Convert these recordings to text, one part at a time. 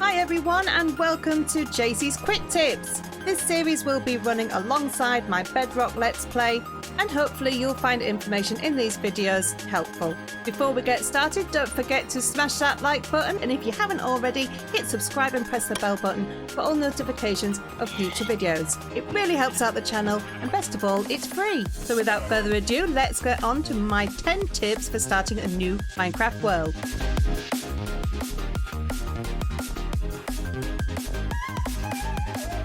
Hi everyone and welcome to JASEY'S Quick Tips. This series will be running alongside my Bedrock Let's Play and hopefully you'll find information in these videos helpful. Before we get started, don't forget to smash that like button, and if you haven't already, hit subscribe and press the bell button for all notifications of future videos. It really helps out the channel and best of all, it's free. So without further ado, let's get on to my 10 tips for starting a new Minecraft world.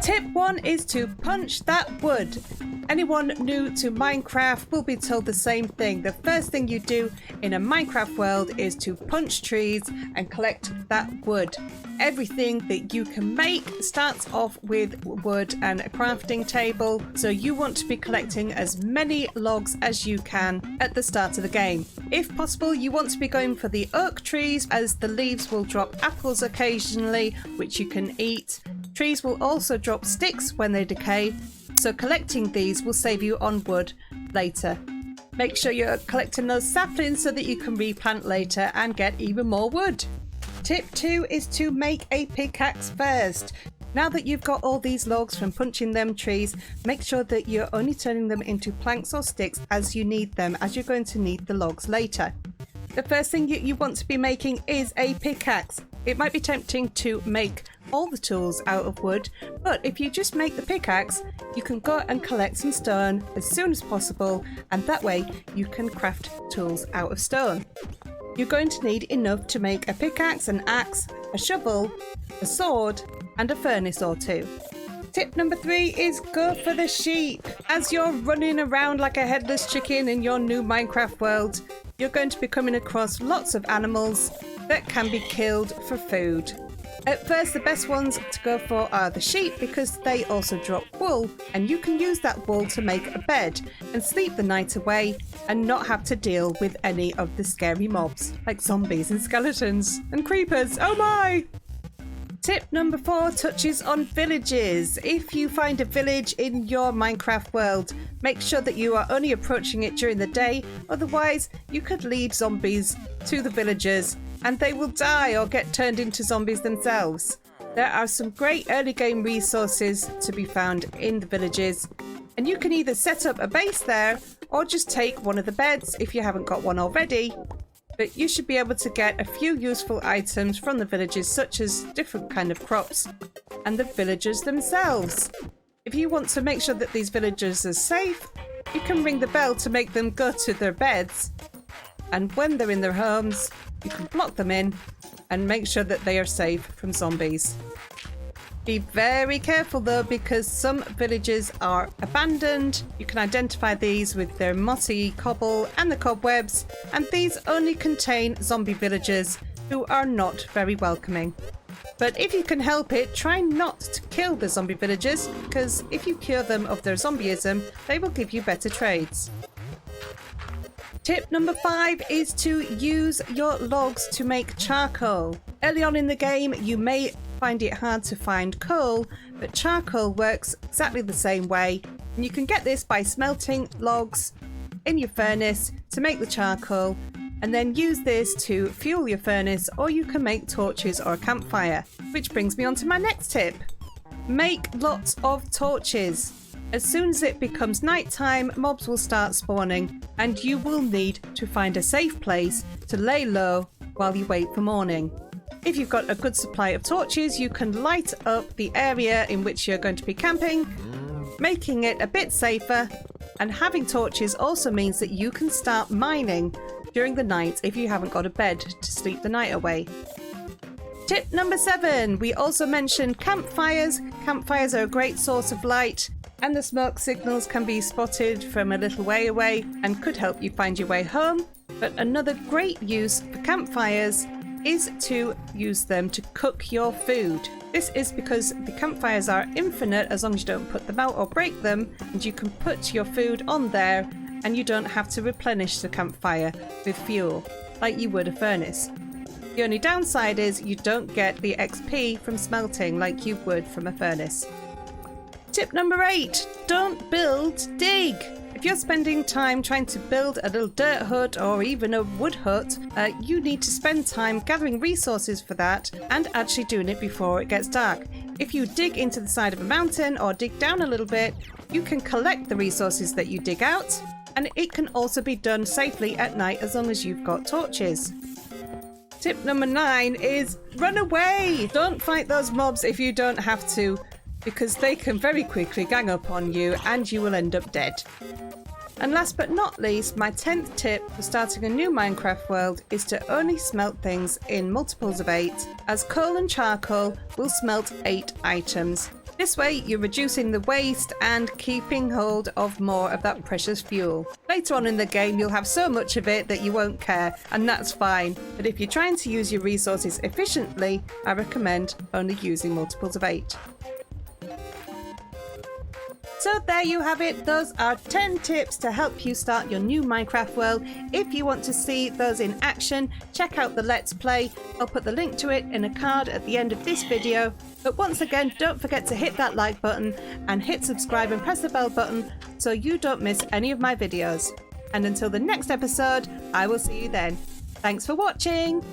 Tip 1 is to punch that wood. Anyone new to Minecraft will be told the same thing. The first thing you do in a Minecraft world is to punch trees and collect that wood. Everything that you can make starts off with wood and a crafting table, so you want to be collecting as many logs as you can at the start of the game. If possible, you want to be going for the oak trees, as the leaves will drop apples occasionally, which you can eat. Trees will also drop sticks when they decay, so collecting these will save you on wood later. Make sure you're collecting those saplings so that you can replant later and get even more wood. Tip 2 is to make a pickaxe first. Now that you've got all these logs from punching them trees, make sure that you're only turning them into planks or sticks as you need them, as you're going to need the logs later. The first thing you want to be making is a pickaxe. It might be tempting to make all the tools out of wood, but if you just make the pickaxe, you can go and collect some stone as soon as possible, and that way you can craft tools out of stone. You're going to need enough to make a pickaxe, an axe, a shovel, a sword, and a furnace or two. Tip number 3 is go for the sheep. As you're running around like a headless chicken in your new Minecraft world, you're going to be coming across lots of animals that can be killed for food. At first, the best ones to go for are the sheep, because they also drop wool, and you can use that wool to make a bed and sleep the night away and not have to deal with any of the scary mobs like zombies and skeletons and creepers. Oh my! Tip number 4 touches on villages. If you find a village in your Minecraft world, make sure that you are only approaching it during the day, otherwise you could lead zombies to the villagers and they will die or get turned into zombies themselves. There are some great early game resources to be found in the villages, and you can either set up a base there or just take one of the beds if you haven't got one already. But you should be able to get a few useful items from the villages, such as different kind of crops and the villagers themselves. If you want to make sure that these villagers are safe, you can ring the bell to make them go to their beds, and when they're in their homes you can block them in and make sure that they are safe from zombies. Be very careful though, because some villages are abandoned. You can identify these with their mossy cobble and the cobwebs, and these only contain zombie villagers who are not very welcoming. But if you can help it, try not to kill the zombie villagers, because if you cure them of their zombieism, they will give you better trades. Tip number 5 is to use your logs to make charcoal. Early on in the game, you may find it hard to find coal, but charcoal works exactly the same way, and you can get this by smelting logs in your furnace to make the charcoal, and then use this to fuel your furnace, or you can make torches or a campfire. Which brings me on to my next tip. Make lots of torches. As soon as it becomes nighttime, mobs will start spawning, and you will need to find a safe place to lay low while you wait for morning. If you've got a good supply of torches, you can light up the area in which you're going to be camping, making it a bit safer. And having torches also means that you can start mining during the night if you haven't got a bed to sleep the night away. Tip number 7, we also mentioned campfires. Campfires are a great source of light, and the smoke signals can be spotted from a little way away and could help you find your way home. But another great use for campfires is to use them to cook your food. This is because the campfires are infinite as long as you don't put them out or break them, and you can put your food on there and you don't have to replenish the campfire with fuel like you would a furnace. The only downside is you don't get the XP from smelting like you would from a furnace. Tip number 8, don't build, dig. If you're spending time trying to build a little dirt hut or even a wood hut, you need to spend time gathering resources for that and actually doing it before it gets dark. If you dig into the side of a mountain or dig down a little bit, you can collect the resources that you dig out, and it can also be done safely at night as long as you've got torches. Tip number 9 is run away! Don't fight those mobs if you don't have to, because they can very quickly gang up on you and you will end up dead. And last but not least, my 10th tip for starting a new Minecraft world is to only smelt things in multiples of 8, as coal and charcoal will smelt 8 items. This way you're reducing the waste and keeping hold of more of that precious fuel. Later on in the game you'll have so much of it that you won't care, and that's fine. But if you're trying to use your resources efficiently, I recommend only using multiples of 8. So there you have it. Those are 10 tips to help you start your new Minecraft world. If you want to see those in action, check out the Let's Play. I'll put the link to it in a card at the end of this video. But once again, don't forget to hit that like button and hit subscribe and press the bell button so you don't miss any of my videos. And until the next episode, I will see you then. Thanks for watching.